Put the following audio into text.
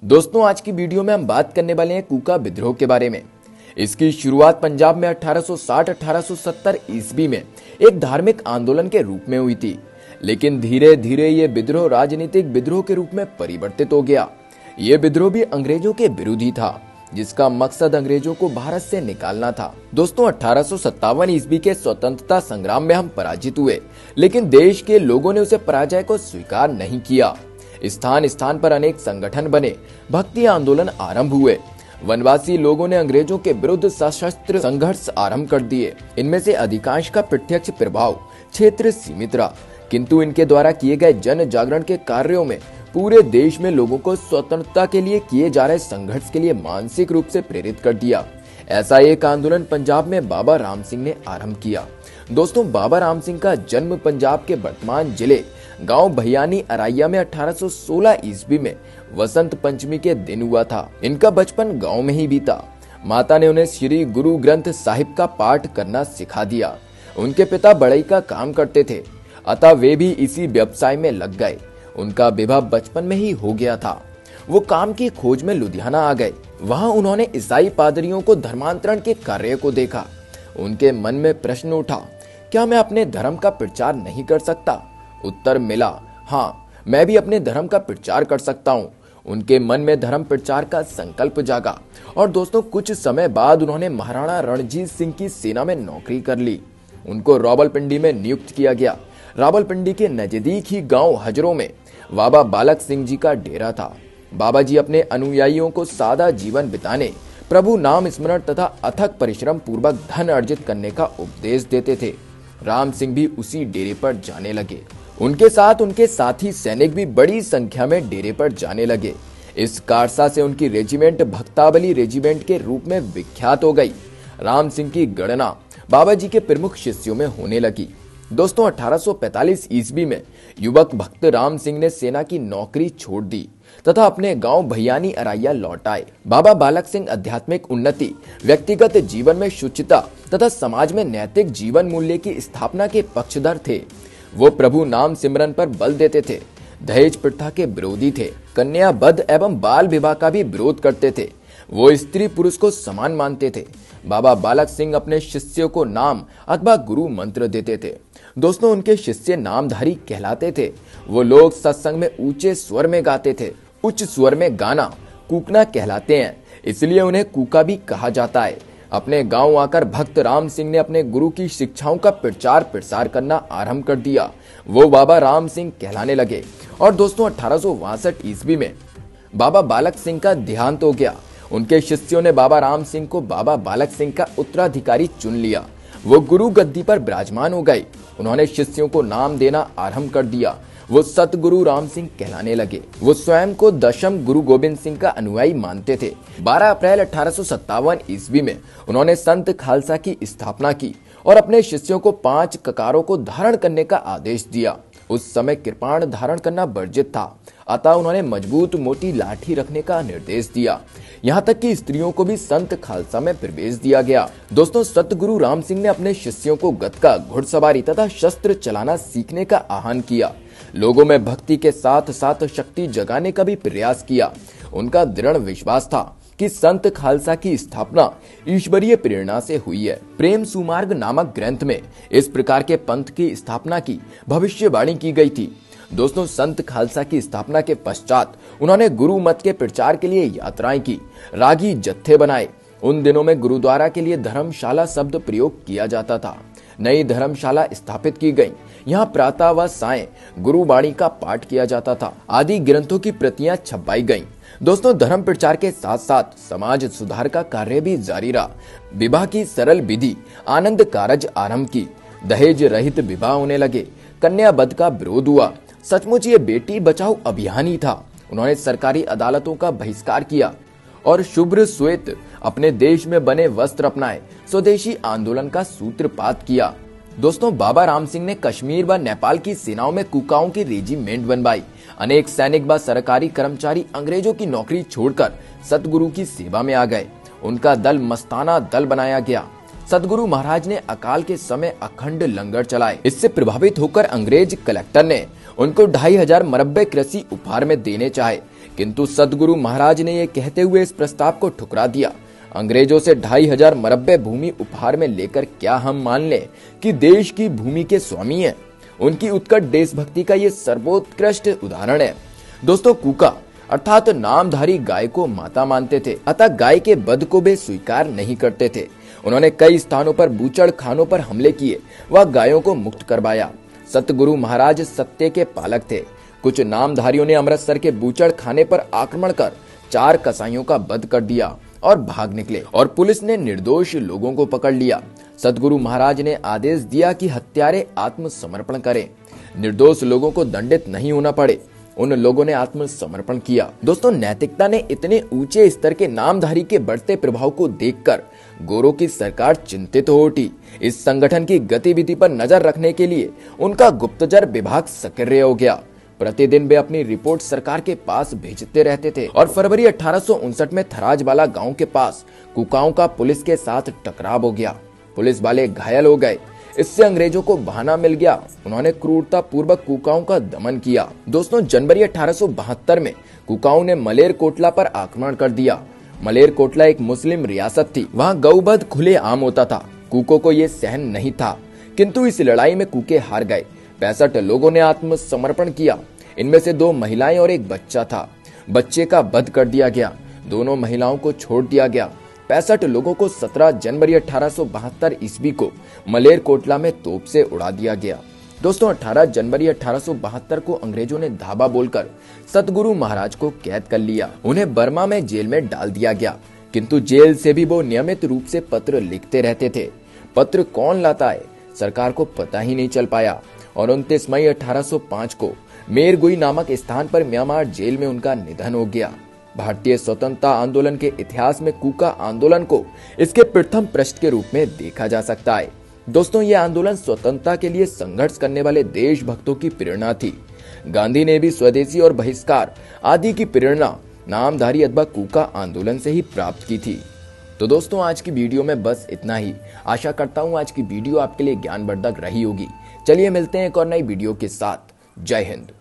दोस्तों, आज की वीडियो में हम बात करने वाले हैं कूका विद्रोह के बारे में। इसकी शुरुआत पंजाब में 1860-1870 ईस्वी में एक धार्मिक आंदोलन के रूप में हुई थी, लेकिन धीरे धीरे ये विद्रोह राजनीतिक विद्रोह के रूप में परिवर्तित हो गया। ये विद्रोह भी अंग्रेजों के विरोधी था, जिसका मकसद अंग्रेजों को भारत से निकालना था। दोस्तों, 1857 ईस्वी के स्वतंत्रता संग्राम में हम पराजित हुए, लेकिन देश के लोगों ने उसे पराजय को स्वीकार नहीं किया। स्थान स्थान पर अनेक संगठन बने, भक्ति आंदोलन आरंभ हुए। वनवासी लोगों ने अंग्रेजों के विरुद्ध सशस्त्र संघर्ष आरंभ कर दिए। इनमें से अधिकांश का प्रत्यक्ष प्रभाव क्षेत्र सीमित रहा, किंतु इनके द्वारा किए गए जन जागरण के कार्यों में पूरे देश में लोगों को स्वतंत्रता के लिए किए जा रहे संघर्ष के लिए मानसिक रूप से प्रेरित कर दिया। ऐसा एक आंदोलन पंजाब में बाबा राम सिंह ने आरंभ किया। दोस्तों, बाबा राम सिंह का जन्म पंजाब के वर्तमान जिले गांव भैयानी अराइया में 1816 ईस्वी में वसंत पंचमी के दिन हुआ था। इनका बचपन गांव में ही बीता। माता ने उन्हें श्री गुरु ग्रंथ साहिब का पाठ करना सिखा दिया। उनके पिता बढ़ई का काम करते थे, अतः वे भी इसी व्यवसाय में लग गए। उनका विवाह बचपन में ही हो गया था। वो काम की खोज में लुधियाना आ गए। वहां उन्होंने ईसाई पादरियों को धर्मांतरण के कार्य को देखा। उनके मन में प्रश्न उठा, क्या मैं अपने धर्म का प्रचार नहीं कर सकता? उत्तर मिला, हाँ, मैं भी अपने धर्म का प्रचार कर सकता हूँ। उनके मन में धर्म प्रचार का संकल्प जागा और दोस्तों, कुछ समय बाद उन्होंने महाराणा रणजीत सिंह की सेना में नौकरी कर ली। उनको रावलपिंडी में नियुक्त किया गया। रावलपिंडी के नजदीक ही गांव हजरों में बाबा बालक सिंह जी का डेरा था। बाबा जी अपने अनुयायियों को सादा जीवन बिताने, प्रभु नाम स्मरण तथा अथक परिश्रम पूर्वक धन अर्जित करने का उपदेश देते थे। राम सिंह भी उसी डेरे पर जाने लगे। उनके साथ उनके साथी सैनिक भी बड़ी संख्या में डेरे पर जाने लगे। इस कारसा से उनकी रेजिमेंट भक्तावली रेजिमेंट के रूप में विख्यात हो गई। राम सिंह की गणना बाबा जी के प्रमुख शिष्यों में होने लगी। दोस्तों, 1845 ईस्वी में युवक भक्त राम सिंह ने सेना की नौकरी छोड़ दी तथा अपने गांव भैयानी अराइया लौट आए। बाबा बालक सिंह आध्यात्मिक उन्नति, व्यक्तिगत जीवन में शुचिता तथा समाज में नैतिक जीवन मूल्य की स्थापना के पक्षधर थे। वो प्रभु नाम सिमरन पर बल देते थे, दहेज प्रथा के विरोधी थे, कन्या वध एवं बाल विवाह का भी विरोध करते थे। वो स्त्री पुरुष को समान मानते थे। बाबा बालक सिंह अपने शिष्यों को नाम अथवा गुरु मंत्र देते थे। दोस्तों, उनके शिष्य नामधारी कहलाते थे। वो लोग सत्संग में ऊंचे स्वर में गाते थे। उच्च स्वर में गाना कूकना कहलाते हैं, इसलिए उन्हें कूका भी कहा जाता है। अपने गांव आकर भक्त राम सिंह ने अपने गुरु की शिक्षाओं का प्रचार प्रसार करना आरंभ कर दिया। वो बाबा राम सिंह कहलाने लगे। और दोस्तों, 1862 ईस्वी में बाबा बालक सिंह का देहांत हो गया। उनके शिष्यों ने बाबा राम सिंह को बाबा बालक सिंह का उत्तराधिकारी चुन लिया। वो गुरु गद्दी पर विराजमान हो गए। उन्होंने शिष्यों को नाम देना आरंभ कर दिया। वो सतगुरु राम सिंह कहलाने लगे। वो स्वयं को दशम गुरु गोविंद सिंह का अनुयायी मानते थे। 12 अप्रैल 1857 ईस्वी में उन्होंने संत खालसा की स्थापना की और अपने शिष्यों को 5 ककारों को धारण करने का आदेश दिया। उस समय कृपाण धारण करना वर्जित था, अतः उन्होंने मजबूत मोटी लाठी रखने का निर्देश दिया। यहाँ तक कि स्त्रियों को भी संत खालसा में प्रवेश दिया गया। दोस्तों, सतगुरु राम सिंह ने अपने शिष्यों को गतका, घुड़सवारी तथा शस्त्र चलाना सीखने का आह्वान किया। लोगों में भक्ति के साथ साथ शक्ति जगाने का भी प्रयास किया। उनका दृढ़ विश्वास था कि संत खालसा की स्थापना ईश्वरीय प्रेरणा से हुई है। प्रेम सुमार्ग नामक ग्रंथ में इस प्रकार के पंथ की स्थापना की भविष्यवाणी की गई थी। दोस्तों, संत खालसा की स्थापना के पश्चात उन्होंने गुरु मत के प्रचार के लिए यात्राएं की, रागी जत्थे बनाए। उन दिनों में गुरुद्वारा के लिए धर्मशाला शब्द प्रयोग किया जाता था। नई धर्मशाला स्थापित की गई। यहाँ प्रातः व सायं गुरुवाणी का पाठ किया जाता था। आदि ग्रंथों की प्रतियां छपवाई गईं। दोस्तों, धर्म प्रचार के साथ साथ समाज सुधार का कार्य भी जारी रहा। विवाह की सरल विधि आनंद कारज आरंभ की। दहेज रहित विवाह होने लगे। कन्या वध का विरोध हुआ। सचमुच ये बेटी बचाओ अभियान ही था। उन्होंने सरकारी अदालतों का बहिष्कार किया और शुभ्र श्वेत अपने देश में बने वस्त्र अपनाए। स्वदेशी आंदोलन का सूत्रपात किया। दोस्तों, बाबा राम सिंह ने कश्मीर व नेपाल की सेनाओं में कुकाओं की रेजिमेंट बनवाई। अनेक सैनिक व सरकारी कर्मचारी अंग्रेजों की नौकरी छोड़कर सतगुरु की सेवा में आ गए। उनका दल मस्ताना दल बनाया गया। सतगुरु महाराज ने अकाल के समय अखंड लंगर चलाए। इससे प्रभावित होकर अंग्रेज कलेक्टर ने उनको 2500 मरब्बे कृषि उपहार में देने चाहे, किंतु सद्गुरु महाराज ने यह कहते हुए इस प्रस्ताव को ठुकरा दिया, अंग्रेजों से 2500 मरब्बे भूमि उपहार में लेकर क्या हम मान लें कि देश की भूमि के स्वामी हैं? उनकी उत्कट देशभक्ति का ये सर्वोत्कृष्ट उदाहरण है। दोस्तों, कूका अर्थात नामधारी गाय को माता मानते थे, अतः गाय के वध को वे स्वीकार नहीं करते थे। उन्होंने कई स्थानों पर बूचड़ खानों पर हमले किए व गायों को मुक्त करवाया। सतगुरु महाराज सत्य के पालक थे। कुछ नामधारियों ने अमृतसर के बूचड़ खाने पर आक्रमण कर 4 कसाईयों का वध कर दिया और भाग निकले और पुलिस ने निर्दोष लोगों को पकड़ लिया। सतगुरु महाराज ने आदेश दिया कि हत्यारे आत्मसमर्पण करें, निर्दोष लोगों को दंडित नहीं होना पड़े। उन लोगों ने आत्मसमर्पण किया। दोस्तों, नैतिकता ने इतने ऊंचे स्तर के नामधारी के बढ़ते प्रभाव को देखकर गोरों की सरकार चिंतित हो उठी। इस संगठन की गतिविधि पर नजर रखने के लिए उनका गुप्तचर विभाग सक्रिय हो गया। प्रतिदिन वे अपनी रिपोर्ट सरकार के पास भेजते रहते थे और फरवरी 1859 में थराजवाला गांव के पास कुकाओं का पुलिस के साथ टकराव हो गया। पुलिस वाले घायल हो गए। इससे अंग्रेजों को बहाना मिल गया। उन्होंने क्रूरता पूर्वक कुकाओं का दमन किया। दोस्तों, जनवरी 1872 में कुकाओं ने मलेरकोटला पर आक्रमण कर दिया। मलेरकोटला एक मुस्लिम रियासत थी। वहाँ गौवध खुले आम होता था। कूकों को ये सहन नहीं था, किंतु इस लड़ाई में कूके हार गए। 65 लोगों ने आत्मसमर्पण किया। इनमें से 2 महिलाएं और एक बच्चा था। बच्चे का वध कर दिया गया। दोनों महिलाओं को छोड़ दिया गया। 65 लोगों को 17 जनवरी 1872 ईस्वी को मलेरकोटला में तोप से उड़ा दिया गया। दोस्तों, 18 जनवरी 1872 को अंग्रेजों ने धावा बोलकर सतगुरु महाराज को कैद कर लिया। उन्हें बर्मा में जेल में डाल दिया गया, किंतु जेल से भी वो नियमित रूप से पत्र लिखते रहते थे। पत्र कौन लाता है, सरकार को पता ही नहीं चल पाया और 29 मई 1805 को मेरगुई नामक स्थान पर म्यांमार जेल में उनका निधन हो गया। भारतीय स्वतंत्रता आंदोलन के इतिहास में कूका आंदोलन को इसके प्रथम पृष्ठ के रूप में देखा जा सकता है। दोस्तों, यह आंदोलन स्वतंत्रता के लिए संघर्ष करने वाले देशभक्तों की प्रेरणा थी। गांधी ने भी स्वदेशी और बहिष्कार आदि की प्रेरणा नामधारी अथवा कूका आंदोलन से ही प्राप्त की थी। तो दोस्तों, आज की वीडियो में बस इतना ही। आशा करता हूँ आज की वीडियो आपके लिए ज्ञानवर्धक रही होगी। चलिए मिलते हैं एक और नई वीडियो के साथ। जय हिंद।